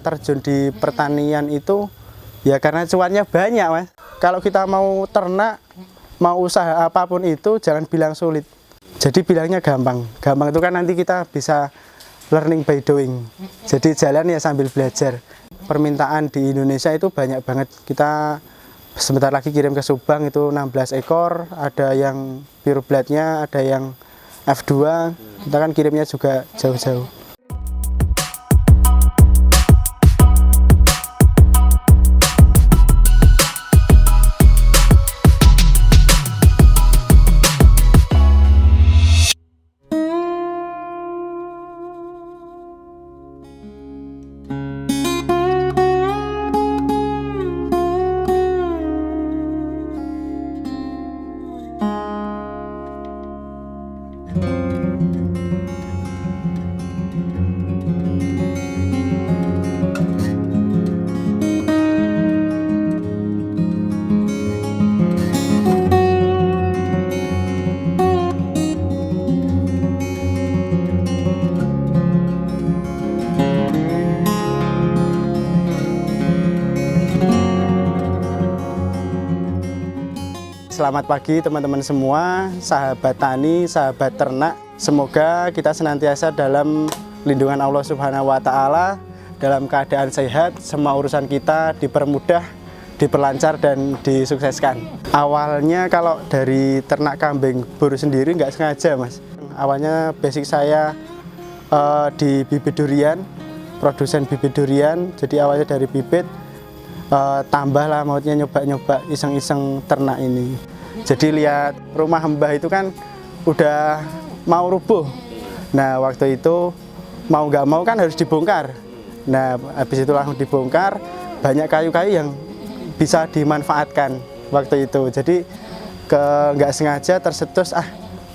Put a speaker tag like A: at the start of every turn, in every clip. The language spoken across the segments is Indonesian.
A: terjun di pertanian itu ya karena cuannya banyak, Mas. Kalau kita mau ternak, mau usaha apapun itu jangan bilang sulit. Jadi bilangnya gampang. Gampang itu kan nanti kita bisa learning by doing. Jadi jalan ya sambil belajar. Permintaan di Indonesia itu banyak banget. Kita sebentar lagi kirim ke Subang itu 16 ekor, ada yang pure bloodnya, ada yang F2. Kita kan kirimnya juga jauh-jauh. Selamat pagi teman-teman semua, sahabat tani, sahabat ternak. Semoga kita senantiasa dalam lindungan Allah Subhanahu wa Ta'ala, dalam keadaan sehat, semua urusan kita dipermudah, diperlancar dan disukseskan. Awalnya kalau dari ternak kambing bur sendiri nggak sengaja, Mas. Awalnya basic saya di bibit durian, produsen bibit durian. Jadi awalnya dari bibit, tambahlah maksudnya nyoba-nyoba iseng-iseng ternak ini. Jadi lihat rumah Mbah itu kan udah mau rubuh. Nah waktu itu mau nggak mau kan harus dibongkar. Nah habis itu langsung dibongkar, banyak kayu-kayu yang bisa dimanfaatkan waktu itu. Jadi nggak sengaja tercetus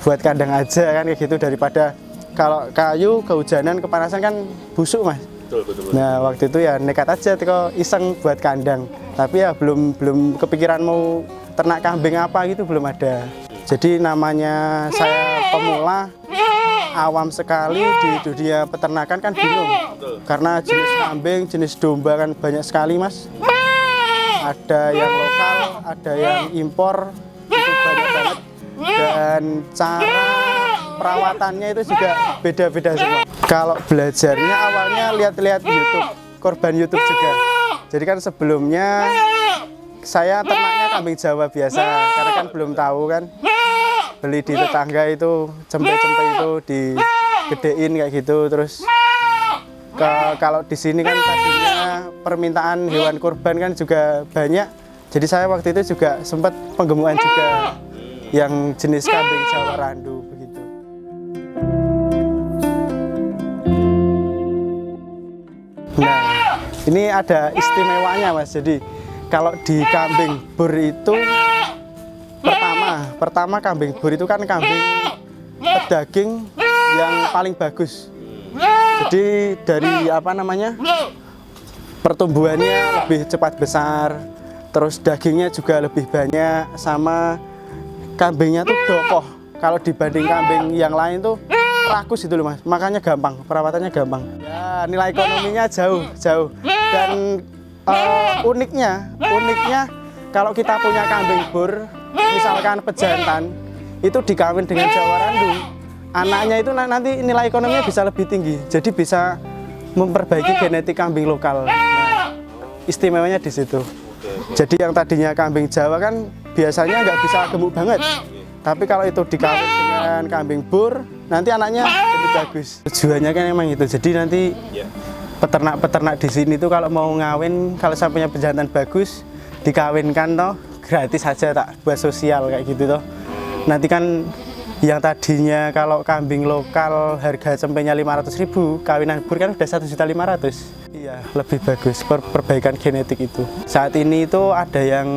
A: buat kandang aja kan kayak gitu, daripada kalau kayu kehujanan kepanasan kan busuk, Mas. Betul. Nah waktu itu ya nekat aja kok iseng buat kandang, tapi ya belum kepikiran mau ternak kambing apa gitu, belum ada. Jadi namanya saya pemula, awam sekali di dunia peternakan kan bingung. Karena jenis kambing, jenis domba kan banyak sekali, Mas. Ada yang lokal, ada yang impor, itu banyak banget. Dan cara perawatannya itu juga beda-beda semua. Kalau belajarnya awalnya lihat-lihat YouTube, korban YouTube juga. Jadi kan sebelumnya saya ternaknya kambing Jawa biasa, karena kan belum tahu kan. Beli di tetangga itu, cempe-cempe itu digedein kayak gitu. Terus kalau di sini kan tadinya permintaan hewan kurban kan juga banyak. Jadi saya waktu itu juga sempat penggemukan juga yang jenis kambing Jawa Randu begitu. Nah, ini ada istimewanya, Mas. Jadi kalau di kambing bur itu pertama kambing bur itu kan kambing pedaging yang paling bagus. Jadi dari pertumbuhannya lebih cepat besar, terus dagingnya juga lebih banyak, sama kambingnya tuh dokoh. Kalau dibanding kambing yang lain tuh rakus itu loh, Mas. Makanya gampang, perawatannya gampang. Ya, nilai ekonominya jauh. Dan uniknya kalau kita punya kambing bur, misalkan pejantan, itu dikawin dengan Jawa Randu, anaknya itu nanti nilai ekonominya bisa lebih tinggi. Jadi bisa memperbaiki genetik kambing lokal. Nah, istimewanya di situ. Jadi yang tadinya kambing Jawa kan biasanya nggak bisa gemuk banget. Tapi kalau itu dikawin dengan kambing bur, nanti anaknya jadi bagus. Tujuannya kan emang itu. Jadi nanti peternak-peternak di sini tuh kalau mau ngawin, kalau saya punya pejantan bagus, dikawinkan toh gratis aja, tak buat sosial kayak gitu toh. Nanti kan yang tadinya kalau kambing lokal harga cempenya 500.000, kawinan bur kan udah 1.500.000. Iya, lebih bagus perbaikan genetik itu. Saat ini itu ada yang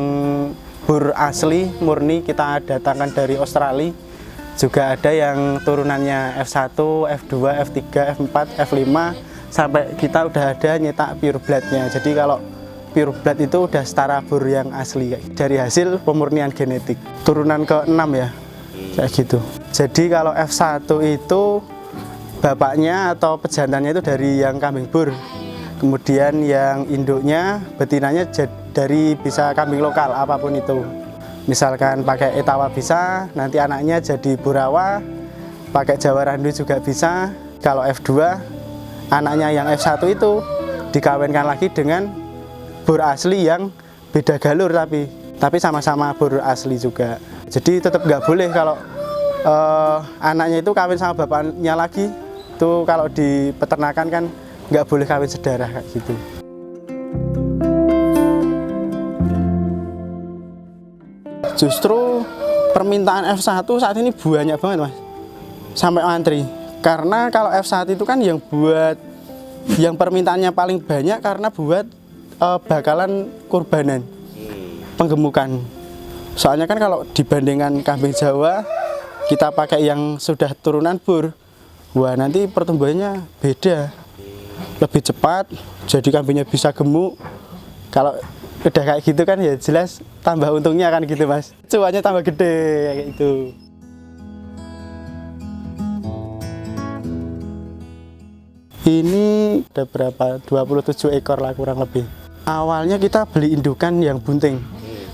A: bur asli murni kita datangkan dari Australia. Juga ada yang turunannya F1, F2, F3, F4, F5, sampai kita udah ada nyetak pure bloodnya. Jadi kalau pure blood itu udah setara bur yang asli dari hasil pemurnian genetik. Turunan ke-6 ya, kayak gitu. Jadi kalau F1 itu bapaknya atau pejantannya itu dari yang kambing bur. Kemudian yang induknya, betinanya dari bisa kambing lokal apapun itu. Misalkan pakai Etawa bisa, nanti anaknya jadi Burawa, pakai Jawa Randu juga bisa. Kalau F2, anaknya yang F1 itu dikawinkan lagi dengan bur asli yang beda galur tapi sama-sama bur asli juga. Jadi tetap nggak boleh kalau anaknya itu kawin sama bapaknya lagi. Itu kalau di peternakan kan nggak boleh kawin sedarah kayak gitu. Justru permintaan F1 saat ini banyak banget mas, sampai antri. Karena kalau F1 itu kan yang permintaannya paling banyak karena buat bakalan kurbanan, penggemukan. Soalnya kan kalau dibandingkan kambing Jawa, kita pakai yang sudah turunan bur, wah nanti pertumbuhannya beda, lebih cepat, jadi kambingnya bisa gemuk. Kalau udah kayak gitu kan ya jelas tambah untungnya kan gitu mas, cuannya tambah gede kayak gitu. Ini ada berapa? 27 ekor lah kurang lebih. Awalnya kita beli indukan yang bunting,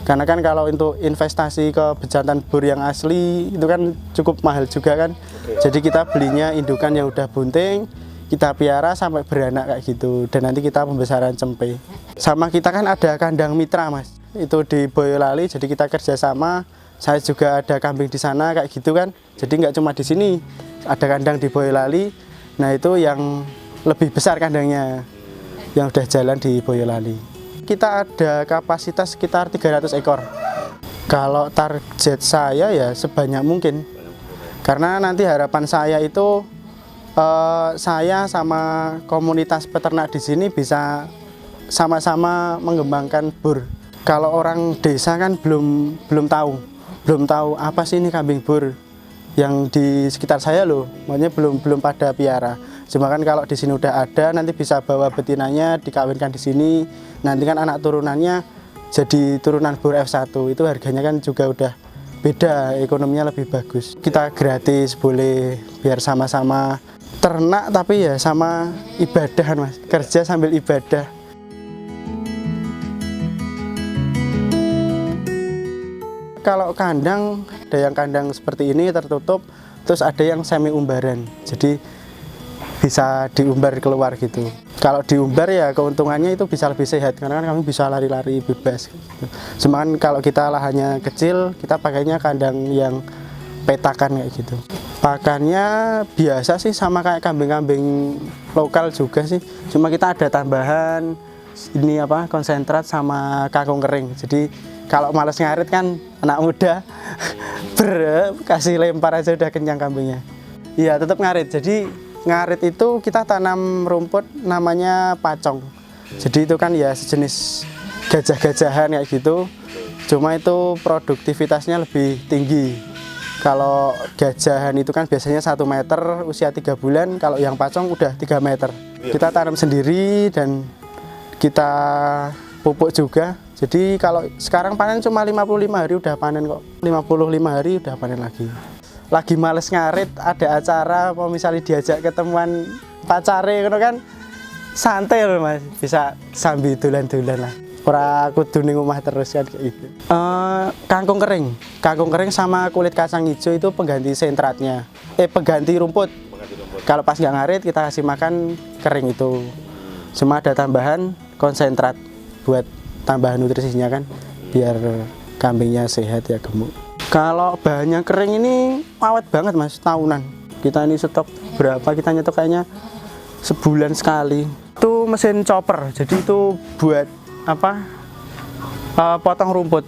A: karena kan kalau untuk investasi ke bejantan bur yang asli itu kan cukup mahal juga kan. Jadi kita belinya indukan yang udah bunting, kita piara sampai beranak kayak gitu, dan nanti kita pembesaran cempe. Sama kita kan ada kandang mitra mas, itu di Boyolali, jadi kita kerjasama. Saya juga ada kambing di sana kayak gitu kan, jadi nggak cuma di sini, ada kandang di Boyolali. Nah itu yang lebih besar kandangnya, yang udah jalan di Boyolali. Kita ada kapasitas sekitar 300 ekor. Kalau target saya ya sebanyak mungkin, karena nanti harapan saya itu saya sama komunitas peternak di sini bisa sama-sama mengembangkan bur. Kalau orang desa kan belum tahu apa sih ini kambing bur yang di sekitar saya loh, makanya belum pada piara. Cuma kan kalau di sini udah ada, nanti bisa bawa betinanya dikawinkan di sini. Nanti kan anak turunannya jadi turunan bur F1, itu harganya kan juga udah beda, ekonominya lebih bagus. Kita gratis boleh, biar sama-sama ternak tapi ya sama ibadah mas, kerja sambil ibadah. Kalau kandang, ada yang kandang seperti ini tertutup, terus ada yang semi umbaran, jadi bisa diumbar keluar gitu. Kalau diumbar ya keuntungannya itu bisa lebih sehat, karena kan kami bisa lari-lari bebas gitu. Cuma kan kalau kita lahannya kecil, kita pakainya kandang yang petakan kayak gitu. Pakannya biasa sih, sama kayak kambing-kambing lokal juga sih. Cuma kita ada tambahan ini apa, konsentrat sama kangkung kering. Jadi kalau males ngarit kan anak muda kasih lempar aja udah kenyang kambingnya. Iya tetap ngarit. Jadi ngarit itu kita tanam rumput namanya pacong. Jadi itu kan ya sejenis gajah-gajahan kayak gitu. Cuma itu produktivitasnya lebih tinggi. Kalau gajahan itu kan biasanya 1 meter usia 3 bulan, kalau yang pacong udah 3 meter. Kita tanam sendiri dan kita pupuk juga. Jadi kalau sekarang panen cuma 55 hari udah panen kok. 55 hari udah panen lagi. Lagi males ngarit, ada acara, mau misalnya diajak ketemuan pacare kan santai loh mas, bisa sambil dolan-dolan lah. Ora kudu ning omah terus kan kayak gitu. Kangkung kering sama kulit kacang hijau itu pengganti sentratnya. Pengganti rumput. Kalau pas nggak ngarit kita kasih makan kering itu. Cuma ada tambahan konsentrat buat tambahan nutrisinya kan, biar kambingnya sehat ya, gemuk. Kalau bahannya kering ini awet banget mas, tahunan. Kita ini stok berapa, kita nyetok kayaknya sebulan sekali. Itu mesin chopper, jadi itu buat apa, potong rumput.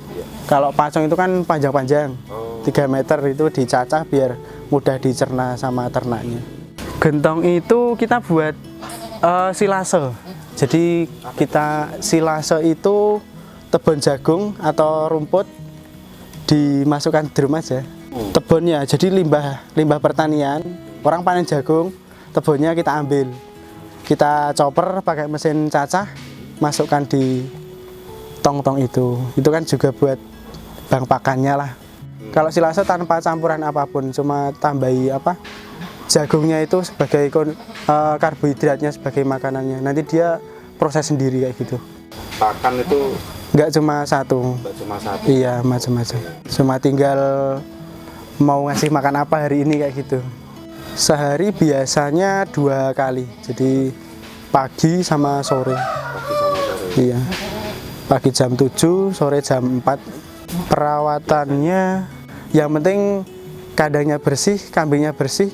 A: Kalau pacong itu kan panjang-panjang, 3 meter, itu dicacah biar mudah dicerna sama ternaknya. Gentong itu kita buat silase. Jadi kita silase itu tebon jagung atau rumput dimasukkan drum aja. Tebonnya jadi limbah pertanian. Orang panen jagung, tebonnya kita ambil, kita chopper pakai mesin cacah, masukkan di tong-tong itu kan juga buat bang pakannya lah. Kalau silase tanpa campuran apapun, cuma tambahi apa, jagungnya itu sebagai karbohidratnya, sebagai makanannya. Nanti dia proses sendiri kayak gitu.
B: Pakan itu
A: Nggak cuma satu.
B: nggak cuma satu.
A: Iya, macam-macam. Cuma tinggal mau ngasih makan apa hari ini kayak gitu. Sehari biasanya 2 kali. Jadi pagi sama sore.
B: Pagi sama sore.
A: Iya. Pagi jam 7, sore jam 4. Perawatannya yang penting kandangnya bersih, kambingnya bersih,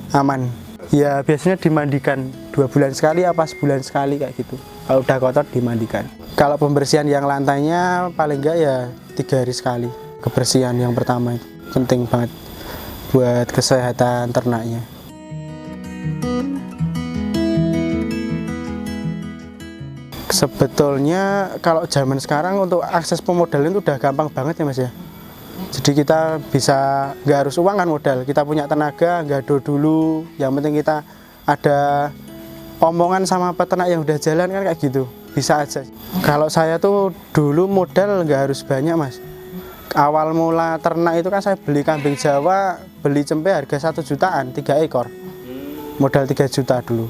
A: aman. Ya biasanya dimandikan 2 bulan sekali apa sebulan sekali kayak gitu. Kalau udah kotor dimandikan. Kalau pembersihan yang lantainya paling enggak ya 3 hari sekali. Kebersihan yang pertama itu penting banget buat kesehatan ternaknya. Sebetulnya kalau zaman sekarang untuk akses pemodalan itu udah gampang banget ya Mas ya. Jadi kita bisa nggak harus uang kan modal, kita punya tenaga, gado dulu. Yang penting kita ada omongan sama peternak yang udah jalan kan kayak gitu, bisa aja. Kalau saya tuh dulu modal nggak harus banyak Mas. Awal mula ternak itu kan saya beli kambing Jawa, beli cempe harga 1 jutaan, 3 ekor. Modal 3 juta dulu.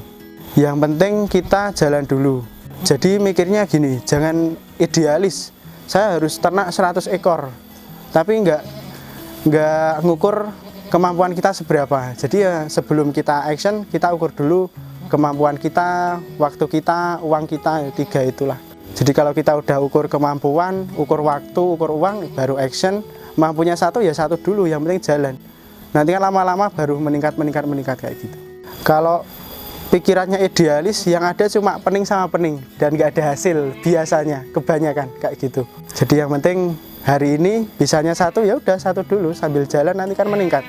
A: Yang penting kita jalan dulu. Jadi mikirnya gini, jangan idealis. Saya harus ternak 100 ekor. Tapi nggak ngukur kemampuan kita seberapa. Jadi ya sebelum kita action, kita ukur dulu kemampuan kita, waktu kita, uang kita, 3 itulah. Jadi kalau kita udah ukur kemampuan, ukur waktu, ukur uang, baru action. Mampunya 1 ya 1 dulu, yang penting jalan. Nanti kan lama-lama baru meningkat kayak gitu. Kalau pikirannya idealis, yang ada cuma pening sama pening dan nggak ada hasil biasanya, kebanyakan kayak gitu. Jadi yang penting hari ini bisanya 1 ya udah 1 dulu, sambil jalan nanti kan meningkat.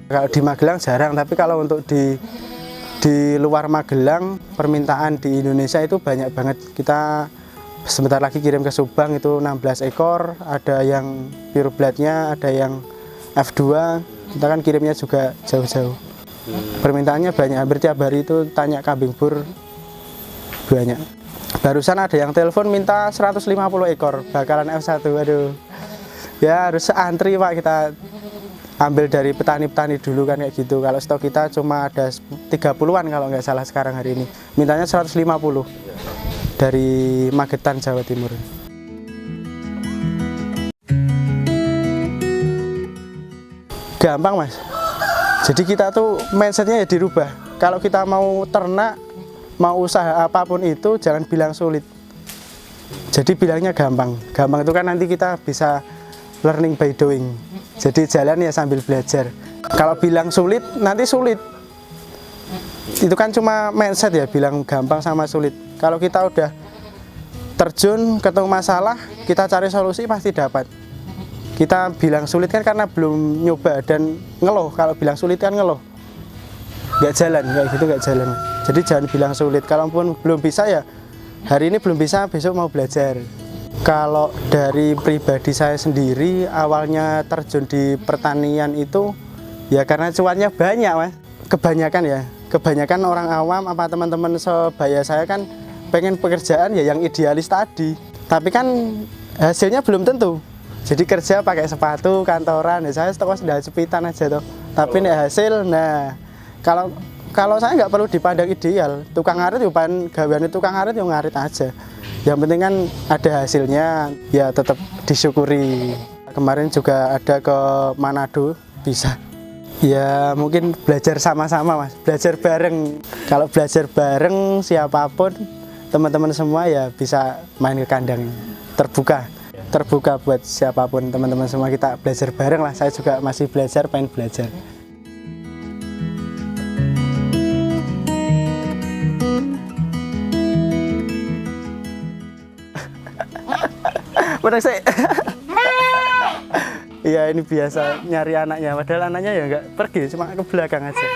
A: Kalau di Magelang jarang, tapi kalau untuk di luar Magelang, permintaan di Indonesia itu banyak banget. Kita sebentar lagi kirim ke Subang itu 16 ekor, ada yang pure bloodnya, ada yang F2, kita kan kirimnya juga jauh-jauh. Permintaannya banyak, hampir tiap hari itu tanya kambing bur banyak. Barusan ada yang telepon minta 150 ekor bakalan F1, aduh. Ya harus antri Pak, kita ambil dari petani-petani dulu kan kayak gitu. Kalau stok kita cuma ada 30-an kalau nggak salah sekarang hari ini. Mintanya 150 dari Magetan, Jawa Timur. Gampang Mas. Jadi kita tuh mindsetnya ya dirubah. Kalau kita mau ternak, mau usaha apapun itu jangan bilang sulit. Jadi bilangnya gampang. Gampang itu kan nanti kita bisa learning by doing. Jadi jalan ya sambil belajar. Kalau bilang sulit, nanti sulit. Itu kan cuma mindset ya, bilang gampang sama sulit. Kalau kita udah terjun, ketemu masalah, kita cari solusi pasti dapat. Kita bilang sulit kan karena belum nyoba dan ngeluh. Kalau bilang sulit kan ngeluh. Nggak jalan, kayak gitu nggak jalan. Jadi jangan bilang sulit. Kalaupun belum bisa ya, hari ini belum bisa, besok mau belajar. Kalau dari pribadi saya sendiri, awalnya terjun di pertanian itu ya karena cuannya banyak Mas. Kebanyakan orang awam apa teman-teman sebaya saya kan pengen pekerjaan ya yang idealis tadi. Tapi kan hasilnya belum tentu. Jadi kerja pakai sepatu kantoran, ya saya toko sendal jepitan aja tuh. Tapi nih hasil, nah kalau saya nggak perlu dipandang ideal, tukang ngarit ya gaweane tukang ngarit ya ngarit aja. Yang penting kan ada hasilnya, ya tetap disyukuri. Kemarin juga ada ke Manado, bisa. Ya mungkin belajar sama-sama Mas, belajar bareng. Kalau belajar bareng siapapun, teman-teman semua ya bisa main ke kandang. Terbuka buat siapapun, teman-teman semua kita belajar bareng lah. Saya juga masih belajar, pengen belajar. Bener sih. Iya ini biasa nyari anaknya, padahal anaknya ya nggak pergi, cuma ke belakang aja.